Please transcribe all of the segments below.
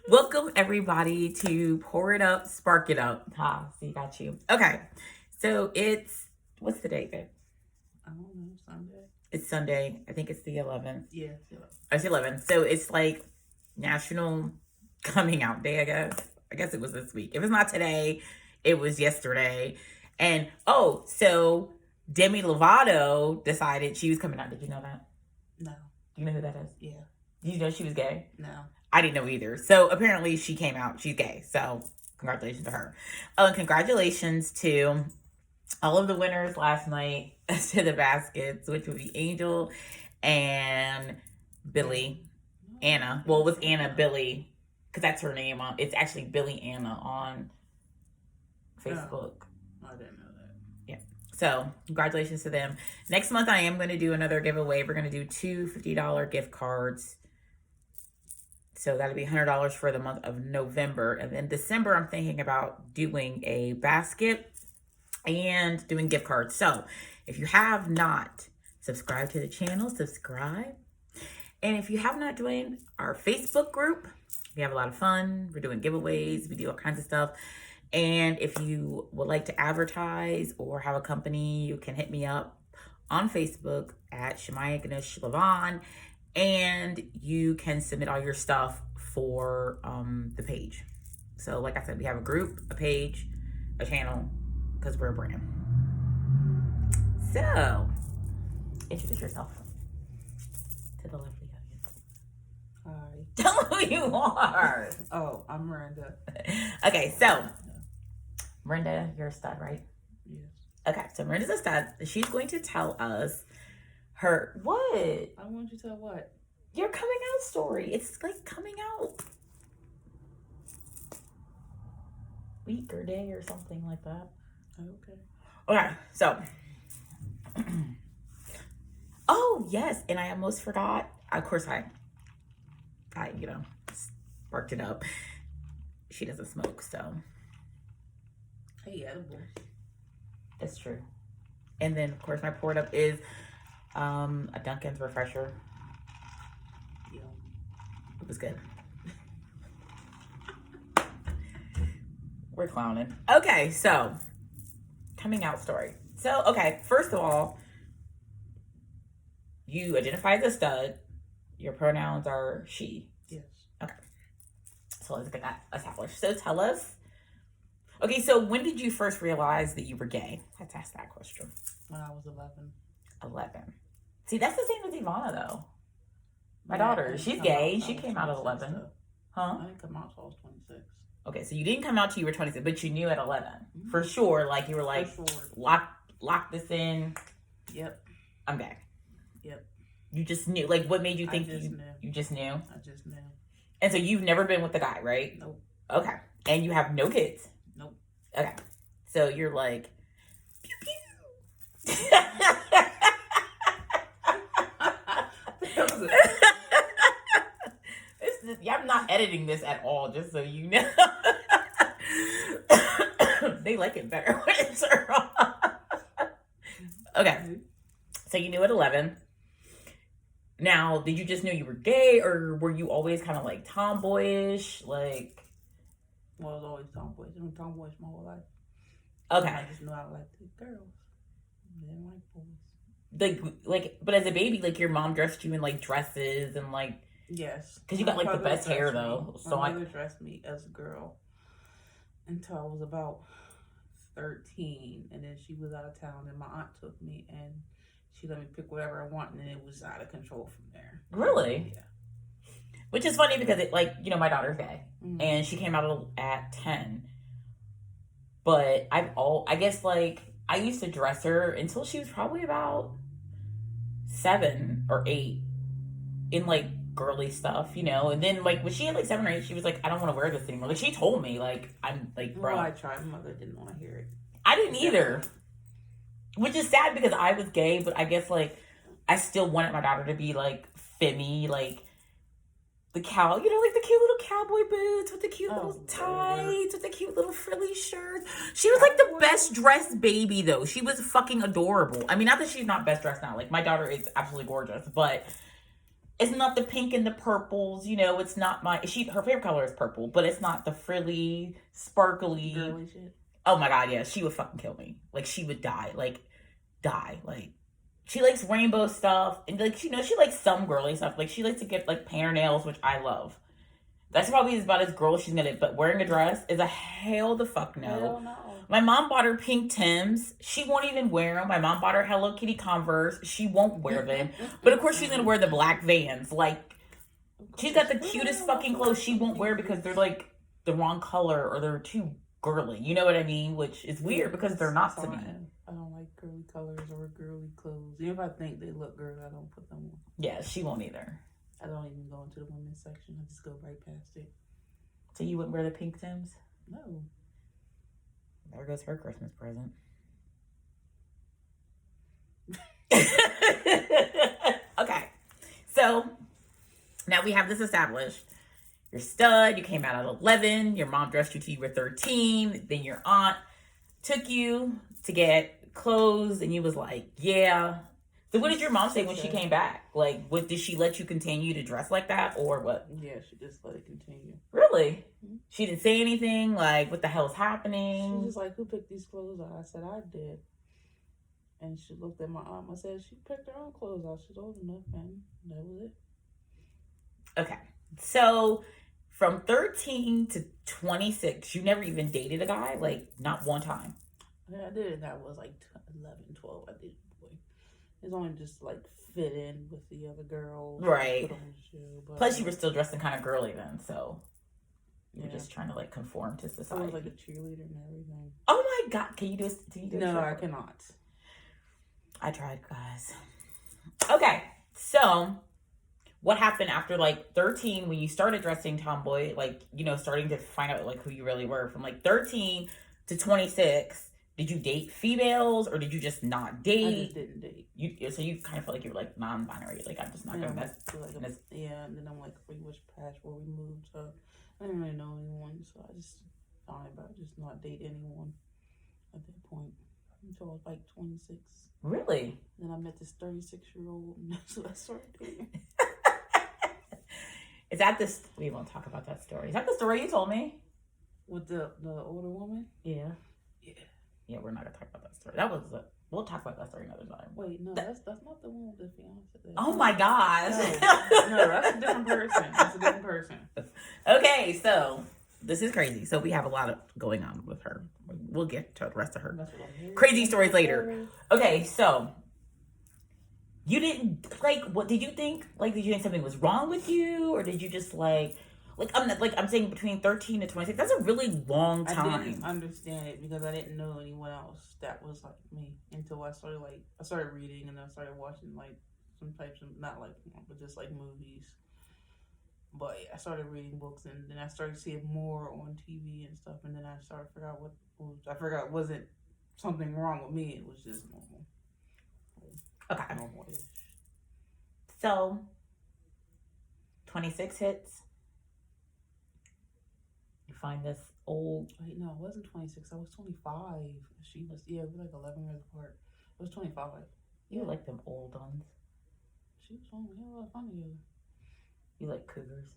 Welcome everybody to Pour It Up, Spark It Up. See, got you. Okay, so what's the date, babe? I don't know, Sunday. It's Sunday. I think it's the 11th. Yeah, it's 11th. It's 11th. So it's like National Coming Out Day, I guess. I guess it was this week. If it's not today, it was yesterday. And so Demi Lovato decided she was coming out. Did you know that? No. Do you know who that is? Yeah. Did you know she was gay? No. I didn't know either. So apparently she came out. She's gay. So congratulations to her. Congratulations to all of the winners last night to the baskets, which would be Angel and Billy. Anna. Well, it was Anna Billy, because that's her name. It's actually Billy Anna on Facebook. I didn't know that. Yeah. So congratulations to them. Next month I am going to do another giveaway. We're going to do two $50 gift cards. So that'll be $100 for the month of November. And then December, I'm thinking about doing a basket and doing gift cards. So if you have not subscribed to the channel, subscribe. And if you have not joined our Facebook group, we have a lot of fun. We're doing giveaways. We do all kinds of stuff. And if you would like to advertise or have a company, you can hit me up on Facebook at Shemaya Ganesh Lavon. And you can submit all your stuff for the page. So like I said, we have a group, a page, a channel, because we're a brand. So, introduce yourself to the lovely audience. Hi. Tell them who you are. Oh, I'm Miranda. Okay, so, Miranda, you're a stud, right? Yes. Okay, so Miranda's a stud. She's going to tell us her, what? I want you to tell what? Your coming out story. It's like coming out week or day or something like that. Okay. Okay, so. Oh, yes. And I almost forgot. Of course, I sparked it up. She doesn't smoke, so. Hey, edibles. That's true. And then, of course, my poured up is a Dunkin's refresher. Yeah. It was good. We're clowning. Okay, so coming out story. So, okay, first of all, you identify as a stud. Your pronouns are she. Yes. Okay. So let's get that established. So tell us. Okay, so when did you first realize that you were gay? Let's ask that question. When I was 11. 11. See, that's the same as Ivana, though. My daughter, she's gay. She came out at 11. Though. Huh? I didn't come out until I was 26. Okay, so you didn't come out till you were 26, but you knew at 11. Mm-hmm. For sure. Like, you were like, lock this in. Yep. I'm gay. Yep. You just knew. Like, what made you think you just knew? I just knew. And so you've never been with a guy, right? Nope. Okay. And you have no kids? Nope. Okay. So you're like, pew pew. I'm not editing this at all, just so you know. They like it better when it's wrong. Okay. So you knew at 11. Now, did you just know you were gay, or were you always kind of like tomboyish? Like, well, I was always tomboyish. I've been tomboyish my whole life. Okay. I just knew I liked girls. I didn't like boys. Like, but as a baby, like your mom dressed you in like dresses and like. Yes. Because you got like the best hair though. So my mother dressed me as a girl until I was about 13, and then she was out of town, and my aunt took me and she let me pick whatever I want, and then it was out of control from there. Really? Yeah. Which is funny because it, like, you know, my daughter's gay, and she came out at 10. But I guess like I used to dress her until she was probably about 7 or 8 in like girly stuff, you know. And then like when she had like 7 or 8, she was like, I don't want to wear this anymore. Like she told me, like, I'm like, bro. Well, I tried. My mother didn't want to hear it. I didn't either. Which is sad because I was gay, but I guess like I still wanted my daughter to be like femmy, like the like the cute little cowboy boots with the cute little tights, with the cute little frilly shirts. She was like the best dressed baby though. She was fucking adorable. I mean, not that she's not best dressed now. Like my daughter is absolutely gorgeous, but It's not the pink and the purples, you know. It's not her favorite color is purple, but it's not the frilly, sparkly. Girly shit. Oh my god, yeah, she would fucking kill me. Like she would die, like she likes rainbow stuff, and like she likes some girly stuff. Like she likes to get like paint her nails, which I love. That's probably about as girl she's gonna. But wearing a dress is a hell the fuck no. Hell no. My mom bought her pink Tims. She won't even wear them. My mom bought her Hello Kitty Converse. She won't wear them. But of course she's gonna wear the black Vans. Like she's got the cutest fucking clothes she won't wear because they're like the wrong color or they're too girly. You know what I mean? Which is weird because they're not to me. I don't like girly colors or girly clothes. Even if I think they look girly, I don't put them on. Yeah, she won't either. I don't even go into the women's section. I just go right past it. So you wouldn't wear the pink Tims? No. There goes her Christmas present. Okay. So now we have this established. You're stud. You came out at 11. Your mom dressed you till you were 13. Then your aunt took you to get clothes and you was like, yeah. So what did your mom say when she came back? Like, what did she let you continue to dress like that or what? Yeah, she just let it continue. Really? Mm-hmm. She didn't say anything like, what the hell's happening? She was just like, who picked these clothes out? I said, I did. And she looked at my aunt. I said, she picked her own clothes out. She's old enough, and that was it. Okay. So from 13 to 26, you never even dated a guy? Like, not one time? Yeah, I did. That was like 11, 12. I did. It's only just like fit in with the other girls. Right. Show, but plus, you were still dressing kind of girly then, so you were just trying to like conform to society. I was like a cheerleader and everything. Oh my god! Can you do this? No, I cannot. I tried, guys. Okay, so what happened after like 13 when you started dressing tomboy? Like, you know, starting to find out like who you really were. From like 13 to 26. Did you date females or did you just not date? I just didn't date. So you kind of felt like you were like non-binary. Like, I'm just not going to mess. Yeah, and then I'm like pretty much past where we moved. So I didn't really know anyone. So I just thought about just not date anyone at that point until I was like 26. Really? Then I met this 36-year-old and that's what I started dating. Is that this? We won't talk about that story. Is that the story you told me? With the older woman? Yeah. Yeah. Yeah, we're not gonna talk about that story. That was we'll talk about that story another time. Wait, no, that's not the one with the fiance. Oh my gosh. No, that's a different person. That's a different person. Okay, so this is crazy. So we have a lot of going on with her. We'll get to the rest of her crazy stories later. Okay, so you didn't like. What did you think? Like, did you think something was wrong with you, or did you just like I'm saying between 13 to 26? That's a really long time. I didn't understand it because I didn't know anyone else that was like me until I started reading and I started watching like some types of not like but just like movies. But yeah, I started reading books and then I started seeing more on TV and stuff, and then I started to figure out it wasn't something wrong with me. It was just normal. Okay. Normal-ish. So 26 hits. You find this old. Wait, no, it wasn't 26. I was 25. She was, yeah, it was like 11 years apart. It was 25. You like them old ones. She was fun. We had a lot of fun together. You like cougars.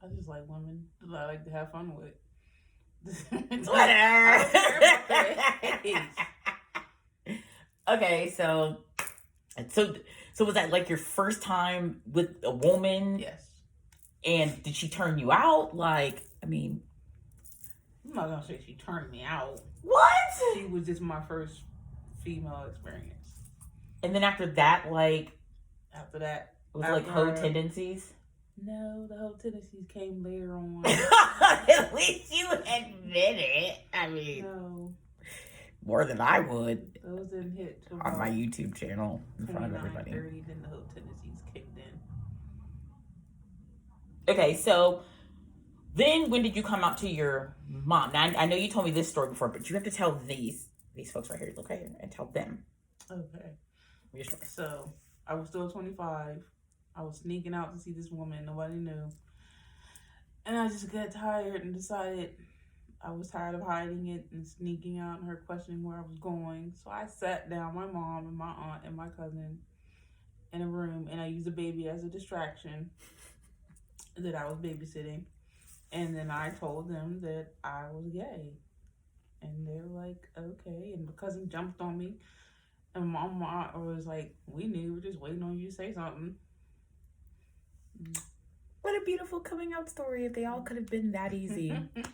I just like women that I like to have fun with. Whatever. Okay, so was that like your first time with a woman? Yes. And did she turn you out? Like, I mean, I'm not gonna say she turned me out. What? She was just my first female experience. And then after that, like, it was like hoe tendencies? No, the hoe tendencies came later on. At least you admit it. I mean, no. More than I would. Those didn't hit on my YouTube channel in front of everybody. 30, then the hoe tendencies kicked in. Okay, so then when did you come out to your mom? Now, I know you told me this story before, but you have to tell these folks right here. Look right here and tell them. Okay. Your story. So I was still 25. I was sneaking out to see this woman. Nobody knew. And I just got tired and decided I was tired of hiding it and sneaking out and her questioning where I was going. So I sat down, my mom and my aunt and my cousin, in a room, and I used the baby as a distraction that I was babysitting. And then I told them that I was gay. And they're like, okay. And my cousin jumped on me. And my mom was like, we knew, we're just waiting on you to say something. What a beautiful coming out story. If they all could have been that easy. It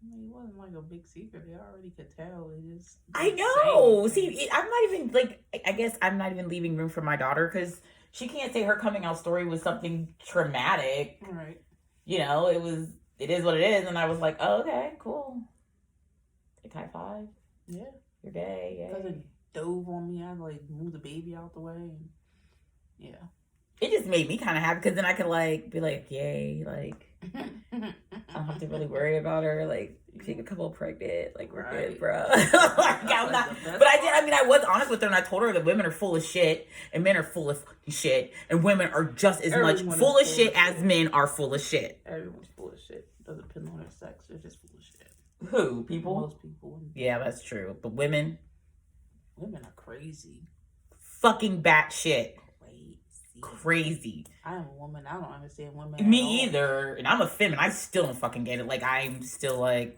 wasn't like a big secret. They already could tell. They just I know. See, I'm not even like, I guess I'm not even leaving room for my daughter because she can't say her coming out story was something traumatic. Right. You know, it is what it is. And I was like, oh, okay, cool. Like high five. Yeah. You're gay. Yeah. Cousin dove on me. I like moved the baby out the way. And yeah. It just made me kind of happy because then I could like be like, yay, like I don't have to really worry about her. Like, she could come home pregnant. Like, we're good, bro. Like, I'm not, but I was honest with her and I told her that women are full of shit and men are full of shit and women are just as much full of shit as men are full of shit. Everyone's full of shit. Doesn't depend on their sex. They're just full of shit. Who? People? Most people. Yeah, that's true. But women are crazy. Fucking batshit. Crazy. I am a woman. I don't understand women. Me either. And I'm a feminine. I still don't fucking get it. Like, I'm still like,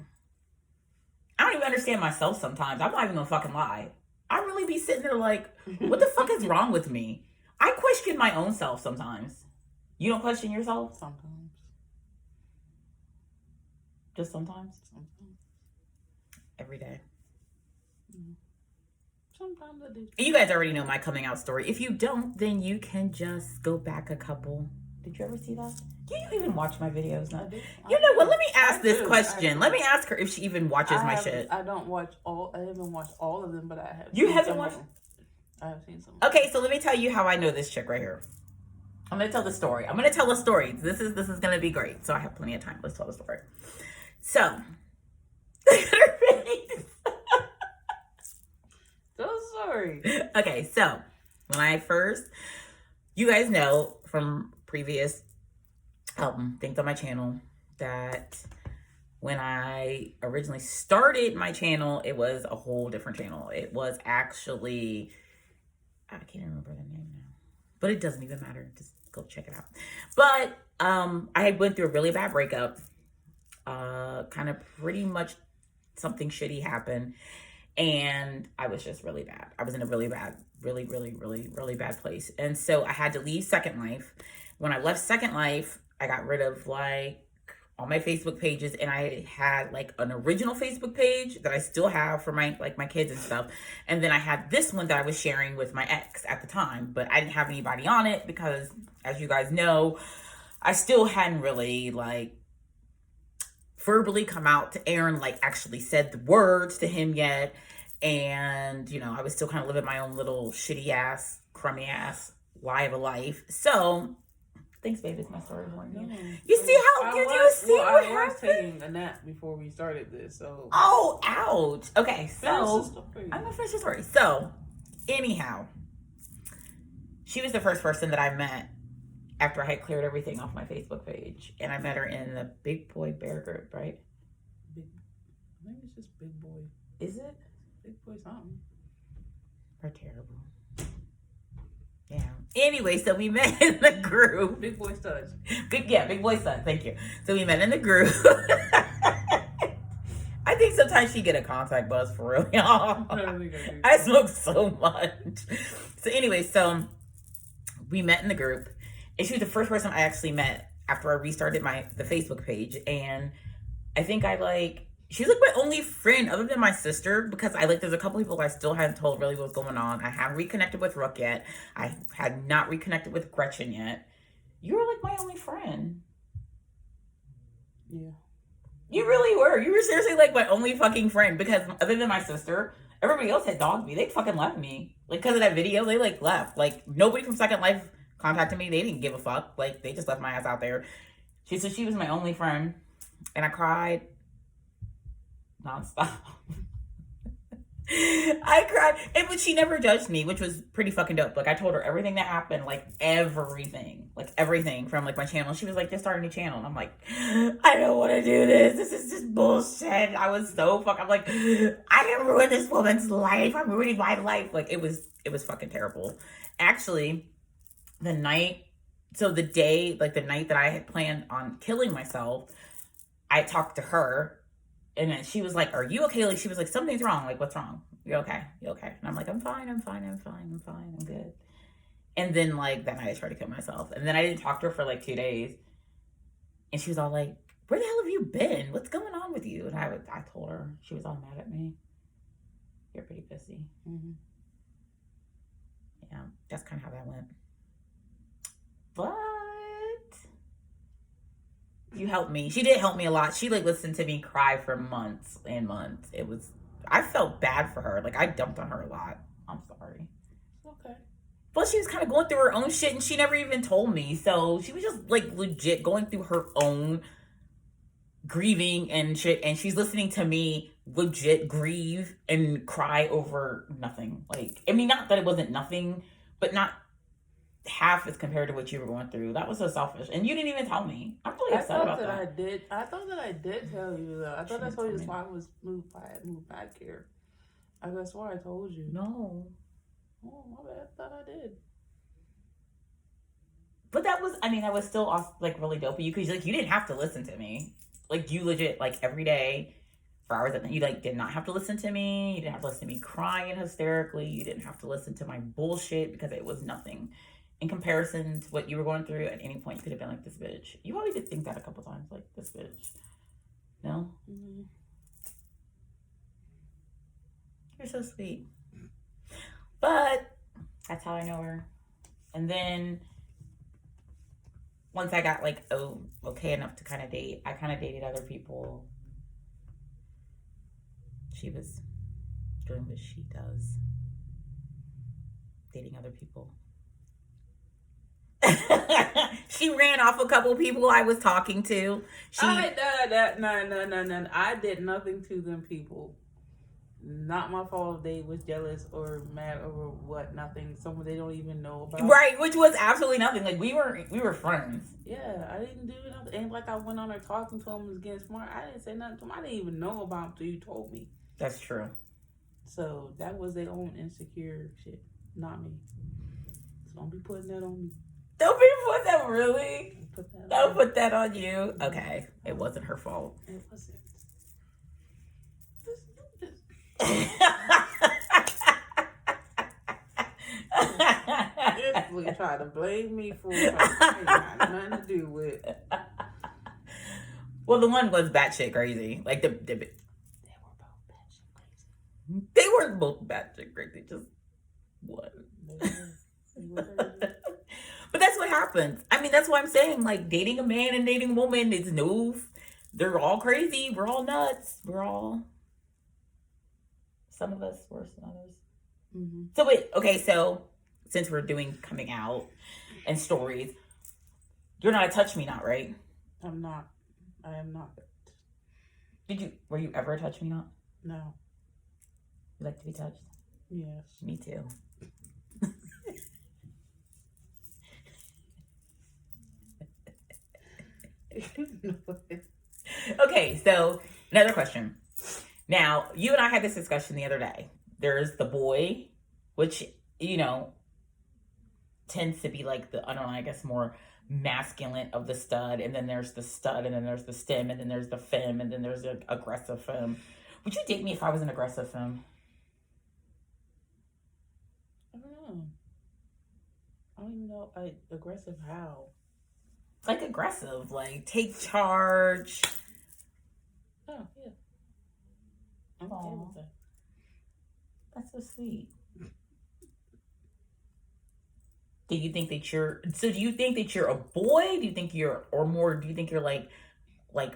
I don't even understand myself sometimes. I'm not even gonna fucking lie. I really be sitting there like, what the fuck is wrong with me? I question my own self sometimes. You don't question yourself? Sometimes. Just sometimes? Sometimes. Every day. Mm. Sometimes I do. You guys already know my coming out story. If you don't, then you can just go back a couple. Did you ever see that? Do you even watch my videos? No? You know what? Let me ask this question. Let me ask her if she even watches my shit. I don't watch all. I haven't watched all of them, but I have. You haven't watched? I have seen some. Okay, so let me tell you how I know this chick right here. I'm gonna tell the story. I'm gonna tell a story. This is gonna be great. So I have plenty of time. Let's tell the story. So. So sorry. Okay, so when I first, you guys know from previous things on my channel that when I originally started my channel, it was a whole different channel. It was actually, I can't remember the name now, but it doesn't even matter. Just go check it out. But I went through a really bad breakup. Kind of pretty much something shitty happened. And I was just really bad. I was in a really bad, really bad place. And so I had to leave Second Life. When I left Second Life, I got rid of like all my Facebook pages, and I had like an original Facebook page that I still have for my kids and stuff. And then I had this one that I was sharing with my ex at the time, but I didn't have anybody on it because, as you guys know, I still hadn't really like verbally come out to Aaron, like actually said the words to him yet. And, you know, I was still kind of living my own little shitty ass, crummy ass lie of a life. So, thanks, babe. It's my story. You see how, you see what happened? I was taking a nap before we started this, so. Oh, ouch. Okay, so, I'm going to finish the story. So, anyhow, she was the first person that I met after I had cleared everything off my Facebook page. And I met her in the Big Boy Bear group, right? Maybe it's just Big Boy. Is it? Big Boy something. We're terrible. Yeah. Anyway, so we met in the group. Big Boy Studs. Big Boy Studs. Thank you. So we met in the group. I think sometimes she get a contact buzz for real, y'all. I smoke so much. So anyway, so we met in the group. And she was the first person I actually met after I restarted the Facebook page. And I think she was like my only friend other than my sister, because there's a couple people I still hadn't told really what was going on. I haven't reconnected with Rook yet. I had not reconnected with Gretchen yet. You were like my only friend. Yeah. You really were. You were seriously like my only fucking friend, because other than my sister, everybody else had dogged me. They fucking left me. Like, because of that video, they like left. Like, nobody from Second Life contacted me. They didn't give a fuck. Like, they just left my ass out there. She said she was my only friend. And I cried nonstop. I cried. But she never judged me, which was pretty fucking dope. Like, I told her everything that happened, like, everything from, like, my channel. She was like, just start a new channel. And I'm like, I don't want to do this. This is just bullshit. I was so I'm like, I didn't ruin this woman's life. I'm ruining my life. Like, it was fucking terrible. Actually, the night that I had planned on killing myself, I talked to her. And then she was like, are you okay? Like, she was like, something's wrong. Like, what's wrong? You okay? You okay? And I'm like, I'm fine. I'm good. And then, like, that night I tried to kill myself. And then I didn't talk to her for, like, 2 days. And she was all like, where the hell have you been? What's going on with you? And I told her. She was all mad at me. You're pretty pissy. Mm-hmm. Yeah, that's kind of how that went. But you helped me. She did help me a lot. She, like, listened to me cry for months and months. I felt bad for her. Like, I dumped on her a lot. I'm sorry. Okay. But she was kind of going through her own shit, and she never even told me. So she was just, like, legit going through her own grieving and shit. And she's listening to me legit grieve and cry over nothing. Like, I mean, not that it wasn't nothing, but not half as compared to what you were going through. That was so selfish. And you didn't even tell me. I'm really upset about that. I thought that I did tell you, though. I thought I told you that's why I was moved back here. That's why I told you. No. Oh, my bad. I thought I did. But that was still awesome, like, really dope of you, because, like, you didn't have to listen to me. Like, you legit, like, every day for hours, you, like, did not have to listen to me. You didn't have to listen to me crying hysterically. You didn't have to listen to my bullshit, because it was nothing. In comparison to what you were going through, at any point, you could have been like, this bitch. You probably did think that a couple times, like, this bitch. No? Mm-hmm. You're so sweet. But that's how I know her. And then once I got, like, okay enough to kind of date, I kind of dated other people. She was doing what she does. Dating other people. She ran off a couple people I was talking to. No. I did nothing to them people. Not my fault if they was jealous or mad over what, nothing. Someone they don't even know about. Right, which was absolutely nothing. Like, we were friends. Yeah, I didn't do nothing. Ain't like I went on there talking to him, was getting smart. I didn't say nothing to him. I didn't even know about him till you told me. That's true. So that was their own insecure shit, not me. So don't be putting that on me. Don't be putting that, really? Don't put that on you. Okay, it wasn't her fault. It wasn't. This try to blame me for it. Had nothing to do with. Well, the one was batshit crazy. Like, they were both batshit crazy. They weren't both batshit crazy. Just one. They were crazy. But that's what happens. I mean, that's why I'm saying, like, dating a man and dating a woman is they're all crazy. We're all nuts. Some of us worse than others. Mm-hmm. So wait, okay, so since we're doing coming out and stories, you're not a touch me not, right? I'm not. I am not. Were you ever a touch me not? No. You like to be touched? Yes. Me too. Okay, so another question. Now, you and I had this discussion the other day. There's the boy, which, tends to be like the, I don't know, I guess more masculine of the stud. And then there's the stud, and then there's the stem, and then there's the femme, and then there's the aggressive femme. Would you date me if I was an aggressive femme? I don't know. I don't even know. Aggressive how? Like, aggressive, like, take charge. Oh, yeah. I'm okay with that. That's so sweet. Do you think that you're a boy? Do you think you're like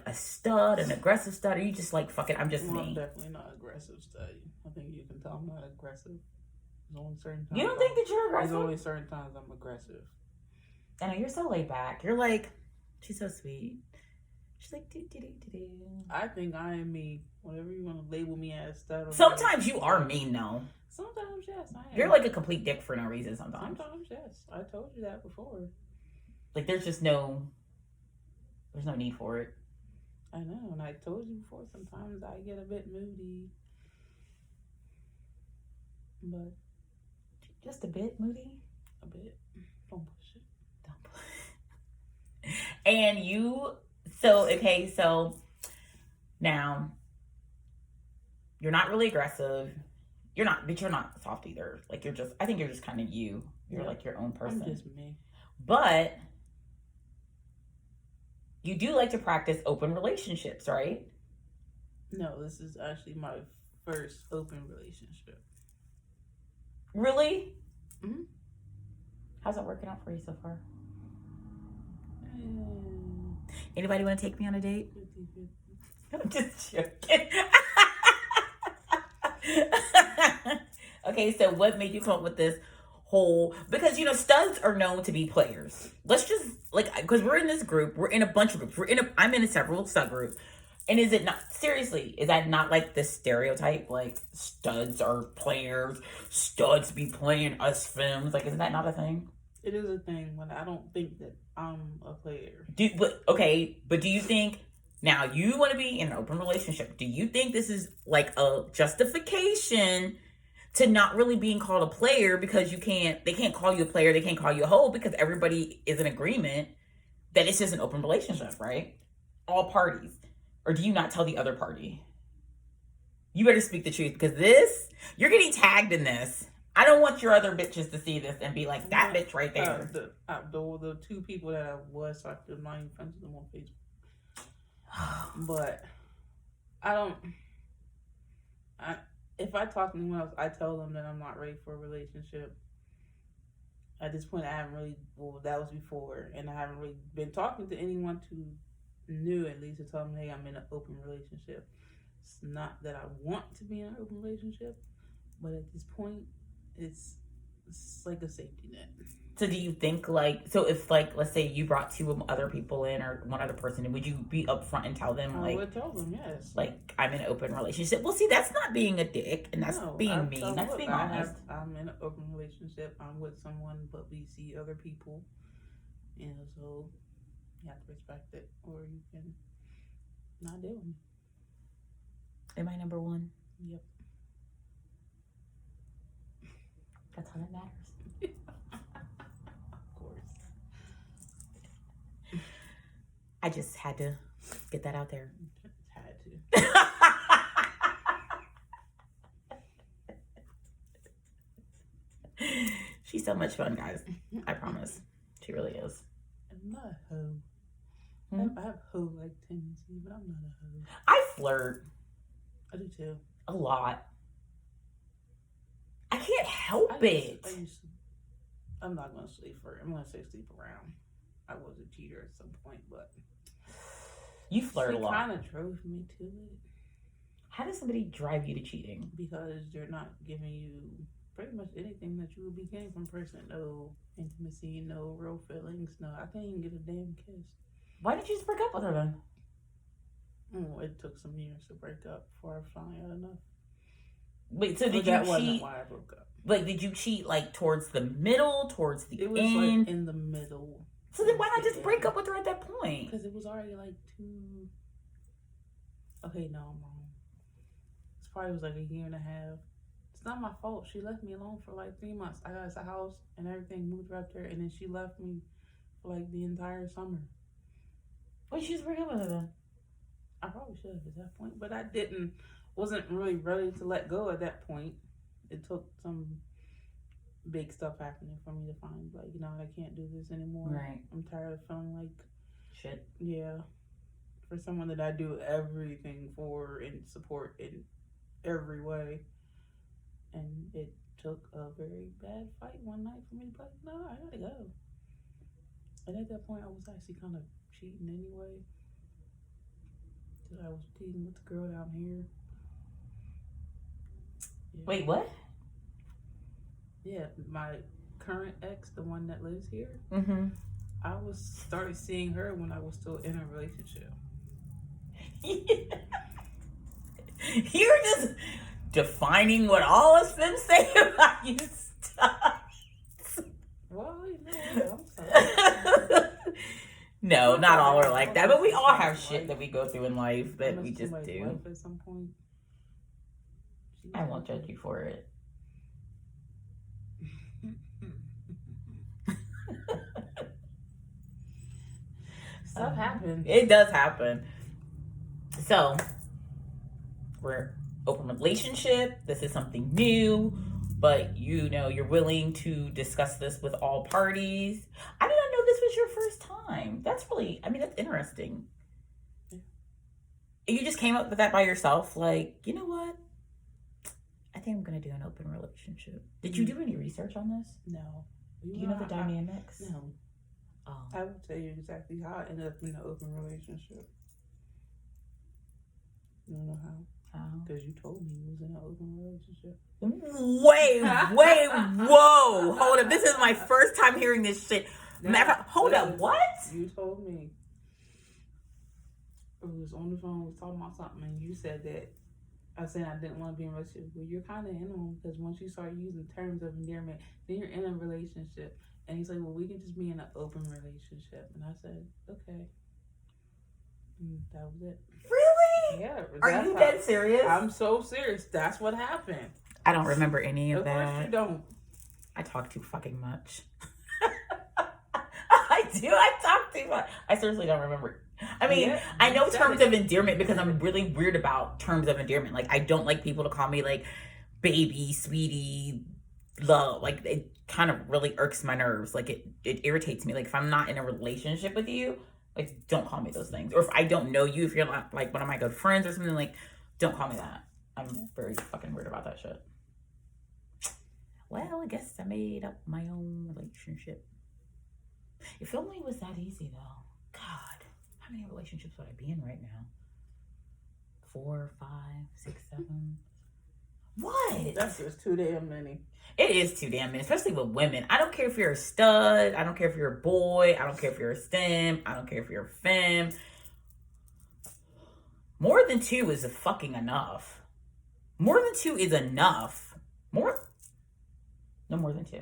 a stud, an aggressive stud? Or are you just like, fuck it, I'm just me? I'm definitely not aggressive stud. I think you can tell I'm not aggressive. There's only certain times. You don't think that you're aggressive? There's only certain times I'm aggressive. I know, you're so laid back. You're like, she's so sweet. She's like, do, do, do, do, do. I think I am mean. Whatever you want to label me as. Sometimes you are mean, though. Sometimes, yes, I am. You're like a complete dick for no reason sometimes. Sometimes, yes. I told you that before. Like, there's no need for it. I know, and I told you before, sometimes I get a bit moody. But. Just a bit moody? A bit. Don't push it. Don't push it. And you, so now, you're not really aggressive. But you're not soft either. Like, I think you're just kind of you. You're like your own person. I'm just me. But you do like to practice open relationships, right? No, this is actually my first open relationship. Really? Mm-hmm. How's that working out for you so far? Anybody want to take me on a date? I'm just joking. Okay, so what made you come up with this whole, because studs are known to be players. Let's just because we're in this group, we're in a bunch of groups, I'm in several subgroups, and is that not like the stereotype, like studs are players, studs be playing us femmes, like isn't that not a thing? It is a thing, but I don't think that I'm a player. But do you think, now you want to be in an open relationship, do you think this is like a justification to not really being called a player, because they can't call you a player, they can't call you a hoe, because everybody is in agreement that it's just an open relationship, right? All parties. Or do you not tell the other party? You better speak the truth, because you're getting tagged in this. I don't want your other bitches to see this and be like, that bitch right there. The two people that I was talking to, I'm not even friends with them on Facebook. But if I talk to anyone else, I tell them that I'm not ready for a relationship. At this point, I haven't really, that was before, and I haven't really been talking to anyone who knew, at least, to tell them, hey, I'm in an open relationship. It's not that I want to be in an open relationship, but at this point, it's like a safety net. So do you think if let's say you brought two other people in, or one other person, would you be upfront and tell them I would tell them, yes. Like, I'm in an open relationship? Well, see, that's not being a dick, and that's being mean. That's being honest. I'm in an open relationship. I'm with someone, but we see other people. So you have to respect it, or you can not deal with me. Am I number one? Yep. That's all that matters. I just had to get that out there. Had to. She's so much fun, guys. I promise. She really is. I'm not a hoe. I have hoe-like tendencies, but I'm not a hoe. I flirt. I do too. A lot. I can't help it. I'm not going to say flirt. I'm going to say sleep around. I was a cheater at some point, but you flirt a lot. It kind of drove me to it. How does somebody drive you to cheating? Because they're not giving you pretty much anything that you would be getting from a person. No intimacy, no real feelings. No, I can't even get a damn kiss. Why did you just break up with her then? Oh, it took some years to break up before I finally had enough. Wait, so did you cheat? That wasn't why I broke up. Like, did you cheat towards the middle, towards the end? It was like in the middle. So then why not just break up with her at that point? Because it was already too... Okay, no, I'm wrong. It probably was a year and a half. It's not my fault. She left me alone for 3 months. I got us a house and everything, moved her up there, and then she left me for the entire summer. Why did you just break up with her then? I probably should have at that point, but I wasn't really ready to let go at that point. It took some big stuff happening for me to find, I can't do this anymore. Right. I'm tired of feeling like shit. Yeah. For someone that I do everything for and support in every way. And it took a very bad fight one night for me to be like, no, I gotta go. And at that point, I was actually kind of cheating anyway. Because I was cheating with the girl down here. Yeah. Wait, what? Yeah, my current ex, the one that lives here, mm-hmm. I started seeing her when I was still in a relationship. You're just defining what all us been saying about you stuff. Well, I'm sorry. No, not all are like that, but we all have shit that we go through in life that we just do. Wife at some point. I won't judge you for it. Stuff happens. It does happen. So, we're open relationship. This is something new, but you know, you're willing to discuss this with all parties. I did not know this was your first time. That's really, I mean, that's interesting. Yeah. You just came up with that by yourself, like, you know what? I think I'm going to do an open relationship. Did you do any research on this? No. Do you know the dynamics? No. Oh. I will tell you exactly how I ended up in an open relationship. You don't know how? How? Because you told me you was in an open relationship. Wait, whoa. Hold up. This is my first time hearing this shit. Hold up, what? You told me. I was on the phone, was talking about something, and you said that I said I didn't want to be in a relationship. Well, you're kind of in one, because once you start using terms of endearment, then you're in a relationship. And he's like, well, we can just be in an open relationship. And I said, okay. And that was it. Really? Yeah. Are you dead serious? I'm so serious. That's what happened. I don't remember any of that. Of course you don't. I talk too fucking much. I do. I talk too much. I seriously don't remember. I mean, yeah, I know terms of endearment because I'm really weird about terms of endearment. Like, I don't like people to call me, like, baby, sweetie, love. Like, it kind of really irks my nerves. Like, it irritates me. Like, if I'm not in a relationship with you, like, don't call me those things. Or if I don't know you, if you're not, like, one of my good friends or something, like, don't call me that. I'm very fucking weird about that shit. Well, I guess I made up my own relationship. If only it was that easy, though. God, how many relationships would I be in right now? 4, 5, 6, 7. What? That's just too damn many. It is too damn many, especially with women. I don't care if you're a stud. I don't care if you're a boy. I don't care if you're a stem. I don't care if you're a femme. More than 2 is fucking enough. More than 2 is enough. No more than 2.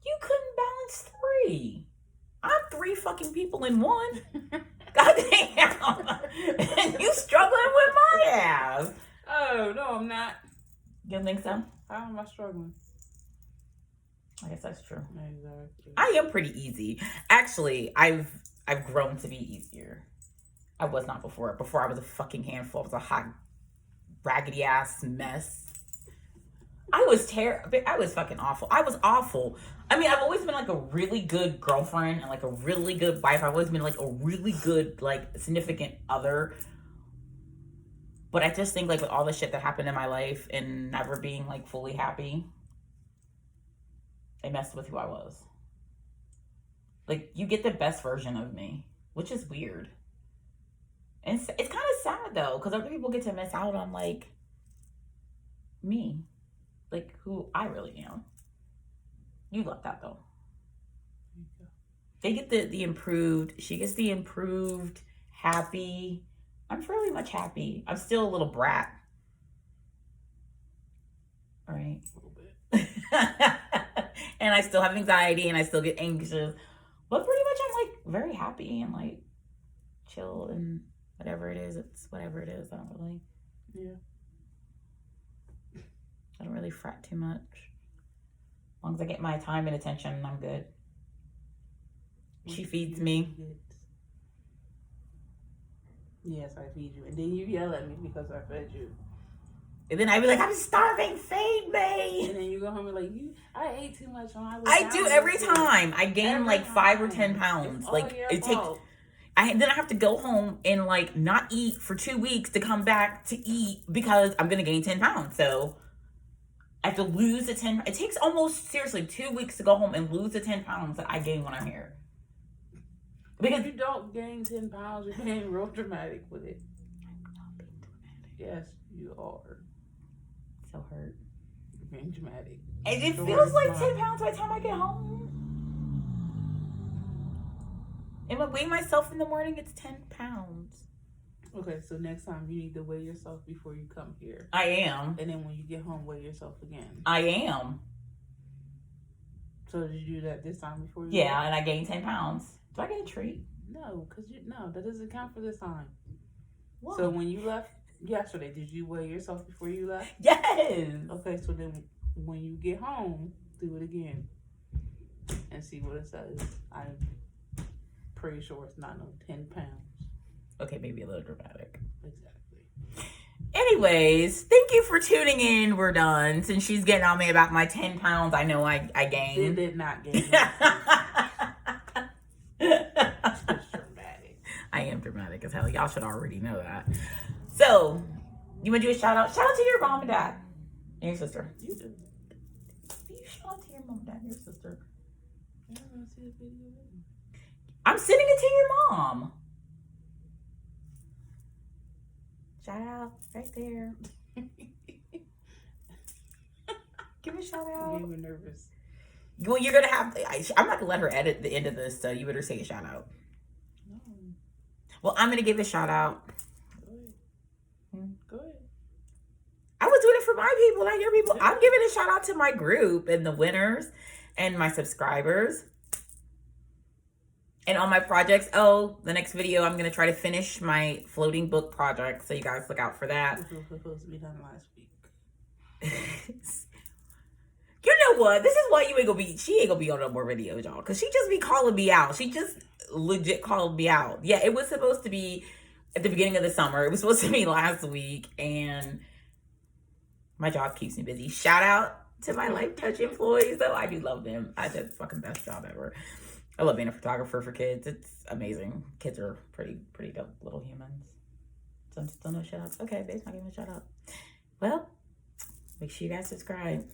You couldn't balance 3. I'm 3 fucking people in one. Goddamn. And you struggling with my ass. Oh, no, I'm not. You don't think so? How am I struggling? I guess that's true. Exactly. I am pretty easy. Actually, I've grown to be easier. I was not before. Before I was a fucking handful. I was a hot, raggedy ass mess. I was terrible. I was fucking awful. I was awful. I mean, I've always been like a really good girlfriend and like a really good wife. I've always been like a really good, like, significant other. But I just think, like, with all the shit that happened in my life and never being, like, fully happy, it messed with who I was. Like, you get the best version of me, which is weird. And it's kind of sad, though, because other people get to miss out on, like, me. Like, who I really am. You love that, though. They get the improved, she gets the improved, happy. I'm fairly much happy. I'm still a little brat. All right. A little bit. And I still have anxiety and I still get anxious. But pretty much I'm, like, very happy and, like, chill and whatever it is, it's whatever it is. I don't really. Yeah. I don't really fret too much. As long as I get my time and attention, I'm good. She feeds me. Yes, I feed you. And then you yell at me because I fed you. And then I be like, I'm starving, feed me. And then you go home and like, I ate too much when I was I do every time. I gain like 5 or 10 pounds. Like, it takes. Then I have to go home and, like, not eat for 2 weeks to come back to eat because I'm gonna gain 10 pounds. So I have to lose the 10. It takes almost, seriously, 2 weeks to go home and lose the 10 pounds that I gain when I'm here. Because you don't gain 10 pounds, you're being real dramatic with it. I'm not being dramatic. Yes, you are. So hurt. You're being dramatic. And it feels like 10 pounds by the time I get home. And I weigh myself in the morning, it's 10 pounds. Okay, so next time you need to weigh yourself before you come here. I am. And then when you get home, weigh yourself again. I am. So did you do that this time before you Yeah, and I gained 10 pounds. Do I get a treat? No, because that doesn't count for this time. What? So when you left yesterday, did you weigh yourself before you left? Yes. Okay, so then when you get home, do it again. And see what it says. I'm pretty sure it's not no 10 pounds. Okay, maybe a little dramatic. Exactly. Anyways, thank you for tuning in. We're done. Since she's getting on me about my 10 pounds, I know I gained. It did not gain. It's dramatic. I am dramatic as hell. Y'all should already know that. So, you want to do a shout out? Shout out to your mom and dad and your sister. You do. You shout out to your mom and dad and your sister. I don't want to see the video. I'm sending it to your mom. Shout out right there. Give a shout out. You were nervous. Well, you're gonna have. I'm not gonna let her edit the end of this, so you better say a shout out. No. Well, I'm gonna give a shout out. Go ahead. Go ahead. I was doing it for my people, not your people. I'm giving a shout out to my group and the winners and my subscribers. And on my projects, the next video, I'm going to try to finish my floating book project. So you guys look out for that. This was supposed to be done last week. You know what? This is why she ain't going to be on no more videos, y'all. Because she just be calling me out. She just legit called me out. Yeah, it was supposed to be at the beginning of the summer. It was supposed to be last week. And my job keeps me busy. Shout out to my Life Touch employees, though. I do love them. I did the fucking best job ever. I love being a photographer for kids. It's amazing. Kids are pretty dope little humans. Don't know shout outs. Okay, babe's not giving a shout out. Well, make sure you guys subscribe.